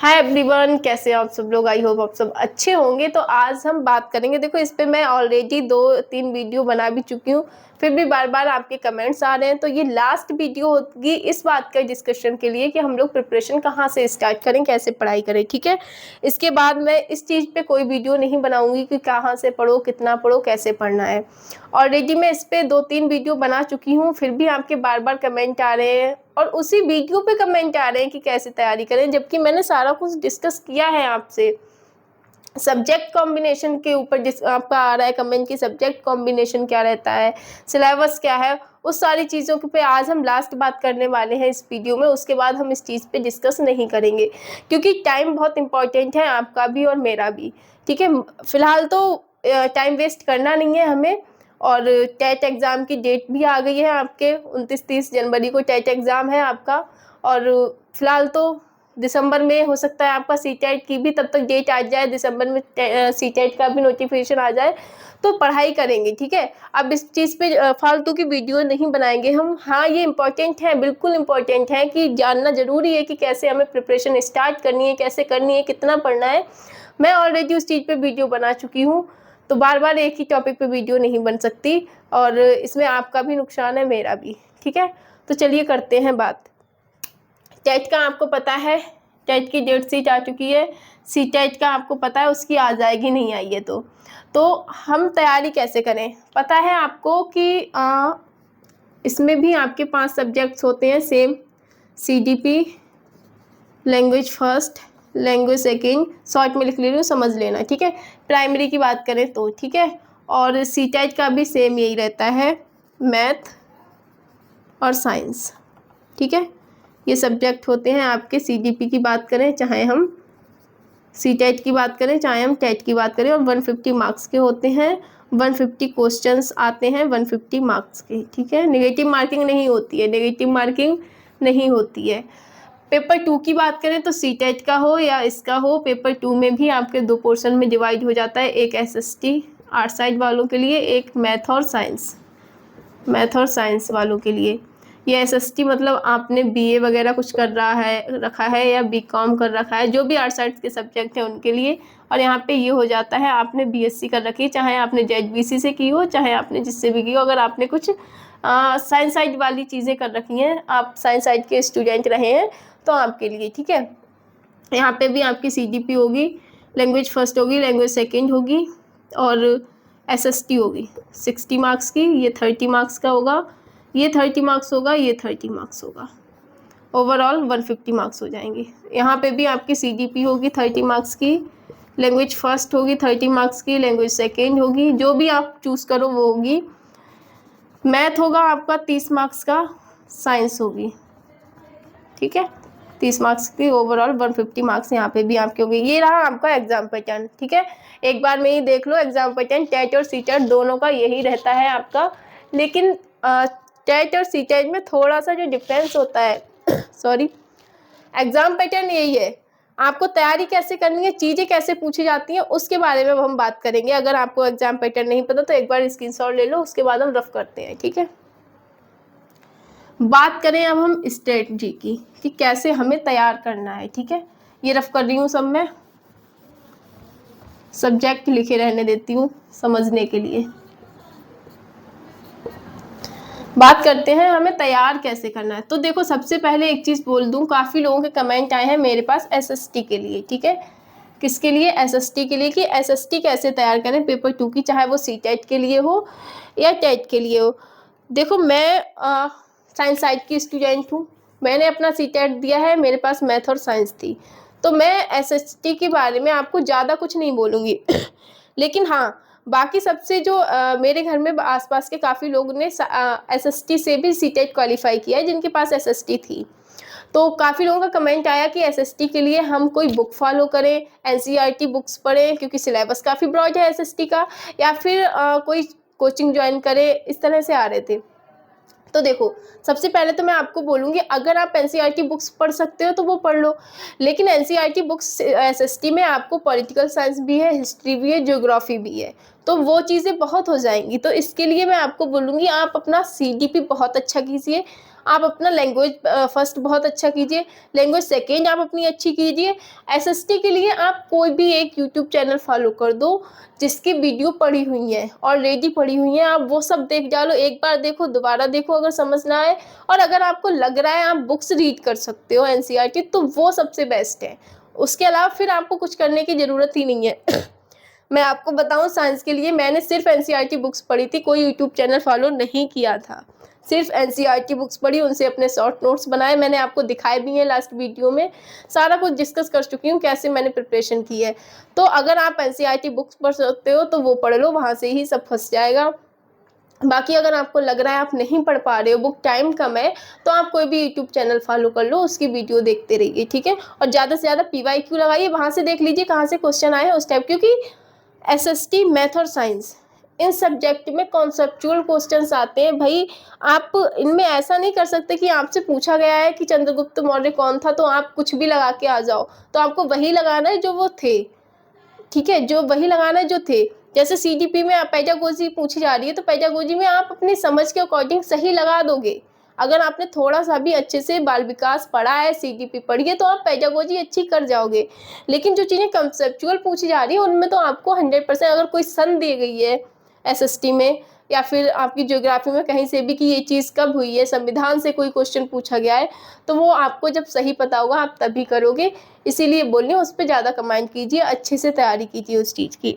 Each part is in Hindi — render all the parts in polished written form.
हाय एवरीवन, कैसे हैं आप सब लोग। आई होप आप सब अच्छे होंगे। तो आज हम बात करेंगे, देखो इस पे मैं ऑलरेडी 2-3 वीडियो बना भी चुकी हूँ, फिर भी बार बार आपके कमेंट्स आ रहे हैं। तो ये लास्ट वीडियो होगी इस बात का डिस्कशन के लिए कि हम लोग प्रिपरेशन कहाँ से स्टार्ट करें, कैसे पढ़ाई करें, ठीक है। इसके बाद मैं इस चीज़ पे कोई वीडियो नहीं बनाऊंगी कि कहाँ से पढ़ो, कितना पढ़ो, कैसे पढ़ना है। ऑलरेडी मैं इस पे 2-3 वीडियो बना चुकी हूँ, फिर भी आपके बार बार कमेंट आ रहे हैं और उसी वीडियो पे कमेंट आ रहे हैं कि कैसे तैयारी करें, जबकि मैंने सारा कुछ डिस्कस किया है आपसे। सब्जेक्ट कॉम्बिनेशन के ऊपर जिस आपका आ रहा है कमेंट की सब्जेक्ट कॉम्बिनेशन क्या रहता है, सिलेबस क्या है, उस सारी चीज़ों के पे आज हम लास्ट बात करने वाले हैं इस वीडियो में। उसके बाद हम इस चीज़ पे डिस्कस नहीं करेंगे क्योंकि टाइम बहुत इंपॉर्टेंट है, आपका भी और मेरा भी, ठीक है। फिलहाल तो टाइम वेस्ट करना नहीं है हमें। और टेट एग्ज़ाम की डेट भी आ गई है आपके, 29-30 जनवरी को टेट एग्ज़ाम है आपका। और फिलहाल तो दिसंबर में हो सकता है आपका सीटेट की भी तब तक डेट आ जाए, दिसंबर में सीटेट का भी नोटिफिकेशन आ जाए, तो पढ़ाई करेंगे, ठीक है। अब इस चीज़ पे फालतू की वीडियो नहीं बनाएंगे हम। हाँ, ये इम्पोर्टेंट है, बिल्कुल इम्पोर्टेंट है कि जानना ज़रूरी है कि कैसे हमें प्रिपरेशन स्टार्ट करनी है, कैसे करनी है, कितना पढ़ना है। मैं ऑलरेडी उस चीज़ पे वीडियो बना चुकी हूँ, तो बार बार एक ही टॉपिक पे वीडियो नहीं बन सकती और इसमें आपका भी नुकसान है, मेरा भी, ठीक है। तो चलिए करते हैं बात। टेट का आपको पता है, टेट की डेट शीट आ चुकी है। सी टेट का आपको पता है उसकी आ जाएगी, नहीं आई है तो हम तैयारी कैसे करें। पता है आपको कि इसमें भी आपके 5 सब्जेक्ट्स होते हैं same, CDP, language first, language second, short में लिख ले रही हूँ, समझ लेना, ठीक है। प्राइमरी की बात करें तो, ठीक है। और सी टेट का भी सेम यही रहता है, मैथ और साइंस, ठीक है। ये सब्जेक्ट होते हैं आपके। CDP की बात करें चाहे हम सी टेट की बात करें चाहे हम टेट की बात करें, और 150 मार्क्स के होते हैं। 150 क्वेश्चंस आते हैं 150 मार्क्स के, ठीक है। नेगेटिव मार्किंग नहीं होती है, नेगेटिव मार्किंग नहीं होती है। पेपर 2 की बात करें तो सी टेट का हो या इसका हो, पेपर 2 में भी आपके 2 पोर्शन में डिवाइड हो जाता है। एक SST आर्ट साइड वालों के लिए, एक मैथ और साइंस वालों के लिए। ये SST मतलब आपने BA वगैरह कुछ कर रखा है या BCom कर रखा है, जो भी आर्ट साइड के सब्जेक्ट हैं उनके लिए। और यहाँ पे ये हो जाता है आपने BSc कर रखी है, चाहे आपने JBC से की हो, चाहे आपने जिससे भी की हो। अगर आपने कुछ साइंस साइड वाली चीज़ें कर रखी हैं, आप साइंस साइड के स्टूडेंट रहे हैं, तो आपके लिए, ठीक है। यहाँ पे भी आपकी CDP होगी, लैंग्वेज फर्स्ट होगी, लैंग्वेज सेकेंड होगी और SST होगी 60 मार्क्स की। ये 30 मार्क्स का होगा, ये 30 मार्क्स होगा, ये 30 मार्क्स होगा। ओवरऑल 150 मार्क्स हो जाएंगे। यहाँ पे भी आपकी CDP होगी 30 मार्क्स की, लैंग्वेज फर्स्ट होगी 30 मार्क्स की, लैंग्वेज सेकेंड होगी, जो भी आप चूज़ करो वो होगी। मैथ होगा आपका 30 मार्क्स का, साइंस होगी, ठीक है, 30 मार्क्स की। ओवरऑल 150 मार्क्स यहाँ पे भी आपके होंगे। ये रहा आपका एग्जाम पैटर्न, ठीक है। एक बार में ही देख लो एग्जाम पैटर्न, टेट और सी टेट दोनों का यही रहता है आपका। लेकिन टेट और सी टेट में थोड़ा सा जो डिफरेंस होता है सॉरी, एग्जाम पैटर्न यही है। आपको तैयारी कैसे करनी है, चीज़ें कैसे पूछी जाती हैं, उसके बारे में हम बात करेंगे। अगर आपको एग्जाम पैटर्न नहीं पता तो एक बार स्क्रीनशॉट ले लो, उसके बाद हम रफ करते हैं, ठीक है। बात करें अब हम स्ट्रेटजी की कि कैसे हमें तैयार करना है, ठीक है। ये रफ कर रही हूँ सब, मैं सब्जेक्ट लिखे रहने देती हूँ समझने के लिए। बात करते हैं हमें तैयार कैसे करना है। तो देखो सबसे पहले एक चीज़ बोल दूँ, काफ़ी लोगों के कमेंट आए हैं मेरे पास SST के लिए, ठीक है। किसके लिए? SST के लिए, कि SST कैसे तैयार करें पेपर 2 की, चाहे वो सी टेट के लिए हो या टेट के लिए हो। देखो मैं साइंस साइड की स्टूडेंट हूँ, मैंने अपना सी टेट दिया है, मेरे पास मैथ और साइंस थी, तो मैं SST के बारे में आपको ज़्यादा कुछ नहीं बोलूँगी लेकिन हाँ, बाकी सबसे जो मेरे घर में आसपास के काफ़ी लोग ने SST से भी सी टेट क्वालिफाई किया है, जिनके पास SST थी। तो काफ़ी लोगों का कमेंट आया कि SST के लिए हम कोई बुक फॉलो करें, NCERT बुक्स पढ़ें क्योंकि सिलेबस काफ़ी ब्रॉड है SST का, या फिर कोई कोचिंग ज्वाइन करें, इस तरह से आ रहे थे। तो देखो सबसे पहले तो मैं आपको बोलूँगी, अगर आप NCERT बुक्स पढ़ सकते हो तो वो पढ़ लो, लेकिन NCERT बुक्स SST में आपको पॉलिटिकल साइंस भी है, हिस्ट्री भी है, ज्योग्राफी भी है, तो वो चीज़ें बहुत हो जाएंगी। तो इसके लिए मैं आपको बोलूँगी आप अपना CDP बहुत अच्छा कीजिए, आप अपना लैंग्वेज फर्स्ट बहुत अच्छा कीजिए, लैंग्वेज सेकेंड आप अपनी अच्छी कीजिए। एसएसटी के लिए आप कोई भी एक यूट्यूब चैनल फॉलो कर दो जिसकी वीडियो पड़ी हुई है, ऑलरेडी पड़ी हुई है, आप वो सब देख डालो, एक बार देखो, दोबारा देखो अगर समझ ना आए, और अगर आपको लग रहा है आप बुक्स रीड कर सकते हो एनसीईआरटी, तो वो सबसे बेस्ट है। उसके अलावा फिर आपको कुछ करने की ज़रूरत ही नहीं है। मैं आपको बताऊं, साइंस के लिए मैंने सिर्फ एनसीईआरटी बुक्स पढ़ी थी, कोई यूट्यूब चैनल फॉलो नहीं किया था, सिर्फ एनसीईआरटी बुक्स पढ़ी, उनसे अपने शॉर्ट नोट्स बनाए, मैंने आपको दिखाए भी हैं लास्ट वीडियो में, सारा कुछ डिस्कस कर चुकी हूँ कैसे मैंने प्रिपरेशन की है। तो अगर आप एनसीईआरटी बुक्स पढ़ सकते हो तो वो पढ़ लो, वहाँ से ही सब फंस जाएगा। बाकी अगर आपको लग रहा है आप नहीं पढ़ पा रहे हो, बुक टाइम कम है, तो आप कोई भी यूट्यूब चैनल फॉलो कर लो, उसकी वीडियो देखते रहिए, ठीक है। और ज़्यादा से ज़्यादा पीवाईक्यू लगाइए, वहाँ से देख लीजिए कहाँ से क्वेश्चन आए हैं उस टाइप, क्योंकि एसएसटी, मैथ और साइंस, इन सब्जेक्ट में कॉन्सेप्चुअल क्वेश्चंस आते हैं भाई। आप इनमें ऐसा नहीं कर सकते कि आपसे पूछा गया है कि चंद्रगुप्त मौर्य कौन था तो आप कुछ भी लगा के आ जाओ, तो आपको वही लगाना है जो वो थे, ठीक है, जो वही लगाना है जो थे। जैसे सीडीपी में पेडागोजी पूछी जा रही है, तो पेडागोजी में आप अपनी समझ के अकॉर्डिंग सही लगा दोगे। अगर आपने थोड़ा सा भी अच्छे से बाल विकास पढ़ा है, सीडीपी पढ़ी है, तो आप पेडागोजी अच्छी कर जाओगे। लेकिन जो चीज़ें कंसेप्चुअल पूछी जा रही है उनमें तो आपको 100%, अगर कोई सन दी गई है एसएसटी में या फिर आपकी ज्योग्राफी में कहीं से भी कि ये चीज़ कब हुई है, संविधान से कोई क्वेश्चन पूछा गया है, तो वो आपको जब सही पता होगा आप तभी करोगे। इसीलिए बोल रही हूँ, उस पर ज़्यादा कमांड कीजिए, अच्छे से तैयारी कीजिए उस चीज़ की।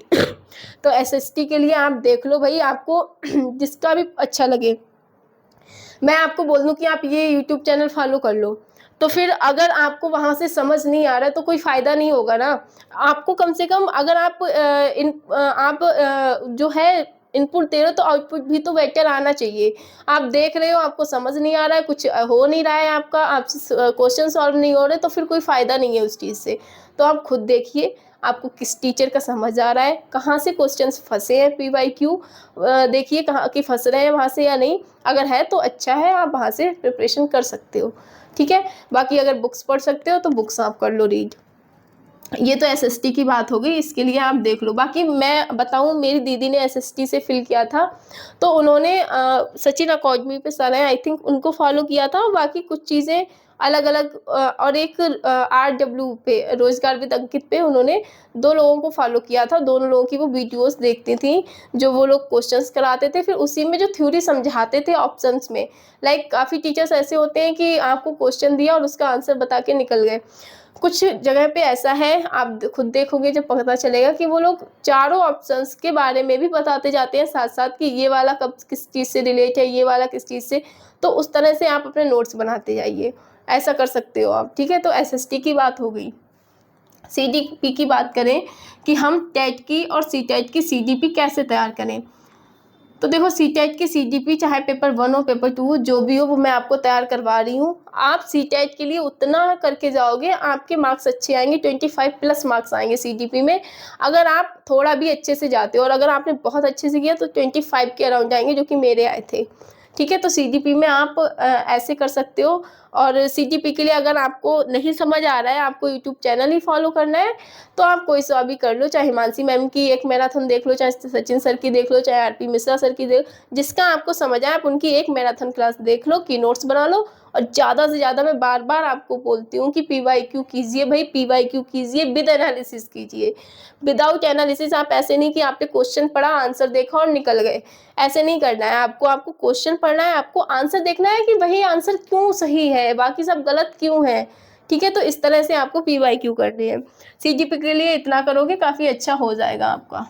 तो एसएसटी के लिए आप देख लो भाई, आपको जिसका भी अच्छा लगे। मैं आपको बोल दूं कि आप ये यूट्यूब चैनल फॉलो कर लो, तो फिर अगर आपको वहाँ से समझ नहीं आ रहा है तो कोई फ़ायदा नहीं होगा ना। आपको कम से कम अगर आप जो है इनपुट दे रहे हो तो आउटपुट भी तो बेटर आना चाहिए। आप देख रहे हो, आपको समझ नहीं आ रहा है, कुछ हो नहीं रहा है, आपका आपसे क्वेश्चन सॉल्व नहीं हो रहे, तो फिर कोई फ़ायदा नहीं है उस चीज़ से। तो आप खुद देखिए आपको किस टीचर का समझ आ रहा है, कहाँ से क्वेश्चंस फंसे हैं पीवाईक्यू, देखिए कहाँ के फंस रहे हैं वहाँ से या नहीं, अगर है तो अच्छा है, आप वहाँ से प्रिपरेशन कर सकते हो, ठीक है। बाकी अगर बुक्स पढ़ सकते हो तो बुक्स आप कर लो रीड। ये तो एसएसटी की बात हो गई, इसके लिए आप देख लो। बाकी मैं बताऊं, मेरी दीदी ने एसएसटी से फिल किया था, तो उन्होंने सचिन अकादमी पे सर है आई थिंक, उनको फॉलो किया था। बाकी कुछ चीज़ें अलग अलग और एक RW पे, रोजगार विद अंकित पे, उन्होंने 2 लोगों को फॉलो किया था, दोनों लोगों की वो वीडियोस देखती थी, जो वो लोग क्वेश्चंस कराते थे, फिर उसी में जो थ्योरी समझाते थे ऑप्शंस में। लाइक काफ़ी टीचर्स ऐसे होते हैं कि आपको क्वेश्चन दिया और उसका आंसर बता के निकल गए। कुछ जगह पे ऐसा है, आप खुद देखोगे जब पता चलेगा कि वो लोग चारों ऑप्शंस के बारे में भी बताते जाते हैं साथ साथ, कि ये वाला कब किस चीज़ से रिलेट है, ये वाला किस चीज़ से। तो उस तरह से आप अपने नोट्स बनाते जाइए, ऐसा कर सकते हो आप, ठीक है। तो एसएसटी की बात हो गई। सीडीपी की बात करें कि हम टेट की और सीटेट की सीडीपी कैसे तैयार करें, तो देखो सीटेट की सीडीपी चाहे पेपर 1 हो पेपर 2 हो, जो भी हो वो मैं आपको तैयार करवा रही हूँ। आप सीटेट के लिए उतना करके जाओगे, आपके मार्क्स अच्छे आएंगे, 25+ मार्क्स आएंगे सीडीपी में, अगर आप थोड़ा भी अच्छे से जाते हो। और अगर आपने बहुत अच्छे से किया तो 25 के अराउंड आएंगे, जो कि मेरे आए थे, ठीक है। तो सीडीपी में आप ऐसे कर सकते हो। और सीडीपी के लिए अगर आपको नहीं समझ आ रहा है, आपको यूट्यूब चैनल ही फॉलो करना है, तो आप कोई सा भी कर लो, चाहे हिमांशी मैम की एक मैराथन देख लो, चाहे सचिन सर की देख लो, चाहे आरपी मिश्रा सर की देख, जिसका आपको समझ आए आप उनकी एक मैराथन क्लास देख लो, की नोट्स बना लो। और ज़्यादा से ज़्यादा मैं बार बार आपको बोलती हूँ कि पीवाईक्यू कीजिए भाई, पीवाईक्यू कीजिए, विद एनालिसिस कीजिए। विदाउट एनालिसिस आप ऐसे नहीं कि आपने क्वेश्चन पढ़ा, आंसर देखा और निकल गए, ऐसे नहीं करना है आपको क्वेश्चन पढ़ना है, आपको आंसर देखना है कि वही आंसर क्यों सही है, बाकी सब गलत क्यों है, ठीक है। तो इस तरह से आपको पीवाईक्यू करनी है। सीजीपी के लिए इतना करोगे काफ़ी अच्छा हो जाएगा आपका।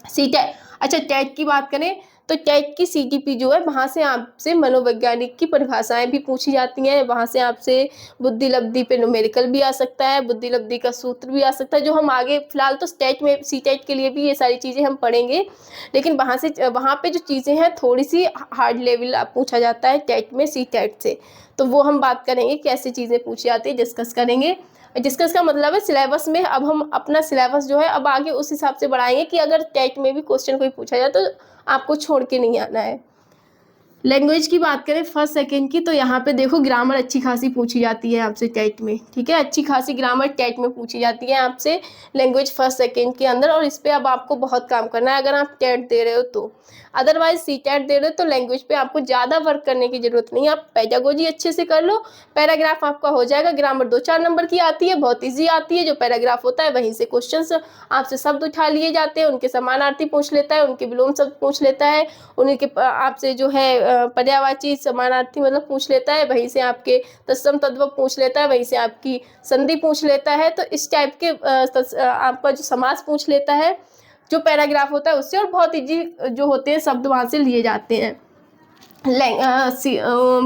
सीटेट, अच्छा टेट की बात करें तो टेट की सीटीपी जो है, वहाँ से आपसे मनोवैज्ञानिक की परिभाषाएं भी पूछी जाती हैं, वहाँ से आपसे बुद्धि लब्धि पे न्यूमेरिकल भी आ सकता है, बुद्धि लब्धि का सूत्र भी आ सकता है, जो हम आगे फिलहाल तो टेट में सीटेट के लिए भी ये सारी चीज़ें हम पढ़ेंगे। लेकिन वहाँ पे जो चीज़ें हैं थोड़ी सी हार्ड लेवल पूछा जाता है टेट में सीटेट से, तो वो हम बात करेंगे कैसे चीज़ें पूछी जाती है, डिस्कस करेंगे। डिस्कस का मतलब है सिलेबस में, अब हम अपना सिलेबस जो है अब आगे उस हिसाब से बढ़ाएंगे कि अगर टेट में भी क्वेश्चन कोई पूछा जाए तो आपको छोड़ के नहीं आना है। लैंग्वेज की बात करें फर्स्ट सेकंड की, तो यहाँ पे देखो ग्रामर अच्छी खासी पूछी जाती है आपसे टेट में, ठीक है, अच्छी खासी ग्रामर टेट में पूछी जाती है आपसे लैंग्वेज फर्स्ट सेकंड के अंदर, और इस पे अब आपको बहुत काम करना है अगर आप टेट दे रहे हो तो। अदरवाइज सी टेट दे रहे हो तो लैंग्वेज पे आपको ज़्यादा वर्क करने की ज़रूरत नहीं है, आप पेडागोजी अच्छे से कर लो, पैराग्राफ आपका हो जाएगा। ग्रामर 2-4 नंबर की आती है, बहुत ईजी आती है, जो पैराग्राफ होता है वहीं से क्वेश्चन आपसे शब्द उठा लिए जाते हैं, उनके समानार्थी पूछ लेता है, उनके विलोम शब्द पूछ लेता है, उनके आपसे जो है पर्यायवाची समानार्थी मतलब पूछ लेता है, वहीं से आपके तत्सम तद्भव पूछ लेता है, वहीं से आपकी संधि पूछ लेता है। तो इस टाइप के आपका जो समास पूछ लेता है जो पैराग्राफ होता है उससे, और बहुत इजी जो होते हैं शब्द वहाँ से लिए जाते हैं।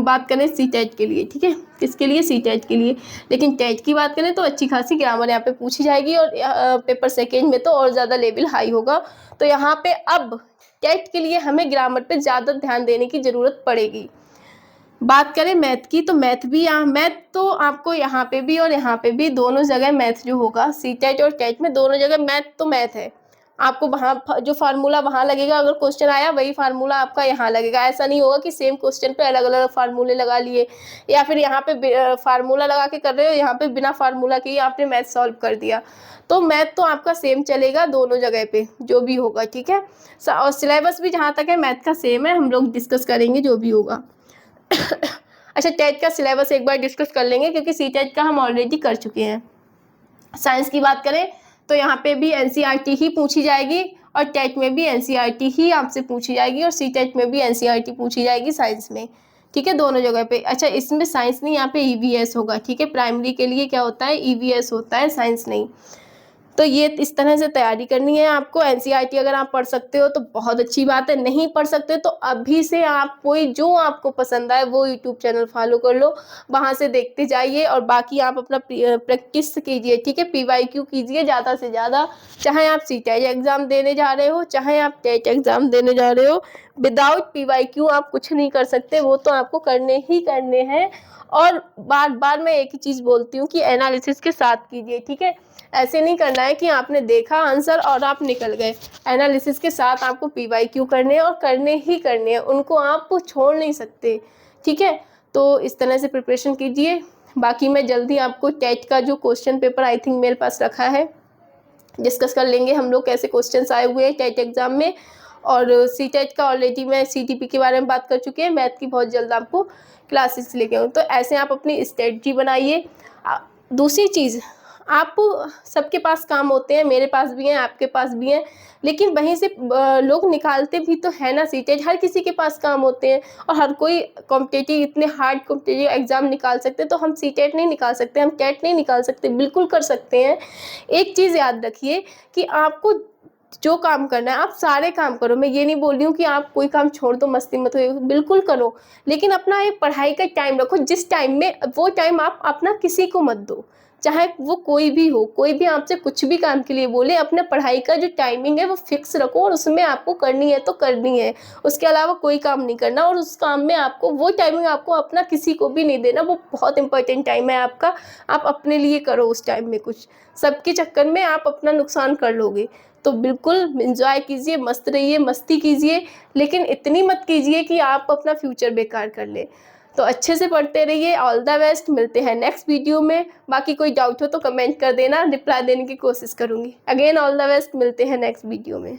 बात करें सी टेट के लिए, ठीक है, किसके लिए, सी टेट के लिए। लेकिन टेट की बात करें तो अच्छी खासी ग्रामर यहाँ पे पूछी जाएगी, और पेपर सेकेंड में तो और ज़्यादा लेवल हाई होगा। तो यहाँ पे अब टेट के लिए हमें ग्रामर पे ज़्यादा ध्यान देने की ज़रूरत पड़ेगी। बात करें मैथ की, तो मैथ भी मैथ तो आपको यहाँ पे भी और यहाँ पे भी दोनों जगह मैथ जो होगा, सी टेट और टेट में दोनों जगह मैथ तो मैथ है। आपको वहाँ जो फार्मूला वहाँ लगेगा, अगर क्वेश्चन आया वही फार्मूला आपका यहाँ लगेगा। ऐसा नहीं होगा कि सेम क्वेश्चन पे अलग अलग फार्मूले लगा लिए, या फिर यहाँ पे फार्मूला लगा के कर रहे हो, यहाँ पे बिना फार्मूला के ही आपने मैथ सॉल्व कर दिया। तो मैथ तो आपका सेम चलेगा दोनों जगह पे जो भी होगा, ठीक है। और सिलेबस भी जहाँ तक है मैथ का सेम है, हम लोग डिस्कस करेंगे जो भी होगा। अच्छा, टेट का सिलेबस एक बार डिस्कस कर लेंगे क्योंकि सी टेट का हम ऑलरेडी कर चुके हैं। साइंस की बात करें तो यहाँ पे भी एनसीईआरटी ही पूछी जाएगी, और टेट में भी एनसीईआरटी ही आपसे पूछी जाएगी, और सी टेट में भी एनसीईआरटी पूछी जाएगी साइंस में, ठीक है, दोनों जगह पे। अच्छा, इसमें साइंस नहीं, यहाँ पे ईवीएस होगा, ठीक है, प्राइमरी के लिए क्या होता है, ईवीएस होता है, साइंस नहीं। तो ये इस तरह से तैयारी करनी है आपको। एनसीईआरटी अगर आप पढ़ सकते हो तो बहुत अच्छी बात है, नहीं पढ़ सकते तो अभी से आप कोई जो आपको पसंद आए वो यूट्यूब चैनल फॉलो कर लो, वहाँ से देखते जाइए, और बाकी आप अपना प्रैक्टिस कीजिए, ठीक है, पीवाईक्यू कीजिए ज़्यादा से ज़्यादा। चाहे आप सी टेट एग्ज़ाम देने जा रहे हो, चाहे आप टेट एग्ज़ाम देने जा रहे हो, विदाउट पीवाईक्यू आप कुछ नहीं कर सकते, वो तो आपको करने ही करने हैं। और बार बार मैं एक ही चीज़ बोलती हूँ कि एनालिसिस के साथ कीजिए, ठीक है, ऐसे नहीं करना है कि आपने देखा आंसर और आप निकल गए। एनालिसिस के साथ आपको पीवाईक्यू करने हैं, और करने ही करने हैं, उनको आप छोड़ नहीं सकते, ठीक है। तो इस तरह से प्रिपरेशन कीजिए। बाकी मैं जल्दी आपको टेट का जो क्वेश्चन पेपर आई थिंक मेरे पास रखा है, डिस्कस कर लेंगे हम लोग कैसे क्वेश्चंस आए हुए हैं टेट एग्ज़ाम में। और सी टेट का ऑलरेडी मैं सीटीपी के बारे में बात कर चुकी है, मैथ की बहुत जल्द आपको क्लासेस लेके आऊँ। तो ऐसे आप अपनी स्ट्रेटजी बनाइए। दूसरी चीज़, आप सबके पास काम होते हैं, मेरे पास भी हैं, आपके पास भी हैं, लेकिन वहीं से लोग निकालते भी तो है ना सी टेट, हर किसी के पास काम होते हैं, और हर कोई कॉम्पिटिटिव इतने हार्ड कॉम्पिटिटिव एग्ज़ाम निकाल सकते हैं, तो हम सी टेट नहीं निकाल सकते, हम टेट नहीं निकाल सकते, बिल्कुल कर सकते हैं। एक चीज़ याद रखिए कि आपको जो काम करना है आप सारे काम करो, मैं ये नहीं बोल रही हूँ कि आप कोई काम छोड़ दो, मस्ती मत हो, बिल्कुल करो, लेकिन अपना एक पढ़ाई का टाइम रखो, जिस टाइम में वो टाइम आप अपना किसी को मत दो, चाहे वो कोई भी हो, कोई भी आपसे कुछ भी काम के लिए बोले, अपना पढ़ाई का जो टाइमिंग है वो फिक्स रखो, और उसमें आपको करनी है तो करनी है, उसके अलावा कोई काम नहीं करना। और उस काम में आपको वो टाइमिंग आपको अपना किसी को भी नहीं देना, वो बहुत इंपॉर्टेंट टाइम है आपका, आप अपने लिए करो उस टाइम में कुछ, सबके चक्कर में आप अपना नुकसान कर लोगे। तो बिल्कुल एंजॉय कीजिए, मस्त रहिए, मस्ती कीजिए, लेकिन इतनी मत कीजिए कि आप अपना फ्यूचर बेकार कर ले। तो अच्छे से पढ़ते रहिए। ऑल द बेस्ट, मिलते हैं नेक्स्ट वीडियो में। बाकी कोई डाउट हो तो कमेंट कर देना, रिप्लाई देने की कोशिश करूँगी। अगेन ऑल द बेस्ट, मिलते हैं नेक्स्ट वीडियो में।